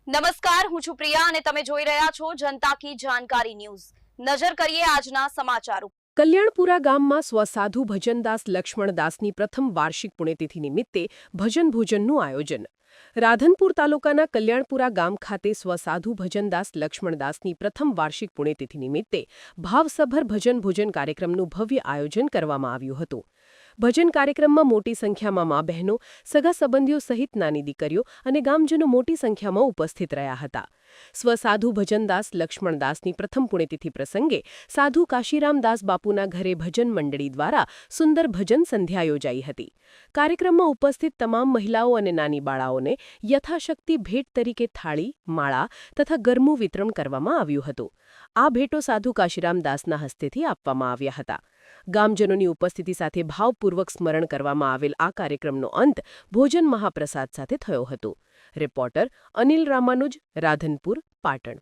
નમસ્કાર, હું છું પ્રિયા અને તમે જોઈ રહ્યા છો જનતા કી જાણકારી ન્યૂઝ। નજર કરીએ આજના સમાચારો। કલ્યાણપુરા ગામમાં સ્વસાધુ ભજનદાસ લક્ષ્મણદાસની પ્રથમ વાર્ષિક પુણ્યતિથિ નિમિત્તે ભજન ભોજનનું આયોજન। રાધનપુર તાલુકાના કલ્યાણપુરા ગામ ખાતે સ્વસાધુ ભજનદાસ લક્ષ્મણદાસની પ્રથમ વાર્ષિક પુણ્યતિથિ નિમિત્તે ભાવસભર ભજન ભોજન કાર્યક્રમનું ભવ્ય આયોજન કરવામાં આવ્યું હતું। ભજન કાર્યક્રમમાં મોટી સંખ્યામાં મા બહેનો, સગા સંબંધીઓ સહિત નાની દીકરીઓ અને ગામજનો મોટી સંખ્યામાં ઉપસ્થિત રહ્યા હતા। સ્વસાધુ ભજનદાસ લક્ષ્મણદાસની પ્રથમ પુણ્યતિથિ પ્રસંગે સાધુ કાશીરામદાસ બાપુના ઘરે ભજન મંડળી દ્વારા સુંદર ભજન સંધ્યા યોજાઈ હતી। કાર્યક્રમમાં ઉપસ્થિત તમામ મહિલાઓ અને નાની બાળાઓને યથાશક્તિ ભેટ તરીકે થાળી, માળા તથા ગરમું વિતરણ કરવામાં આવ્યું હતું। આ ભેટો સાધુ કાશીરામદાસના હસ્તેથી આપવામાં આવ્યા હતા। ગામજનોની ઉપસ્થિતિ સાથે ભાવપૂર્વક સ્મરણ કરવામાં આવેલ આ કાર્યક્રમનો અંત ભોજન મહાપ્રસાદ સાથે થયો હતો। રિપોર્ટર અનિલ રામાનુજ, રાધનપુર, પાટણ।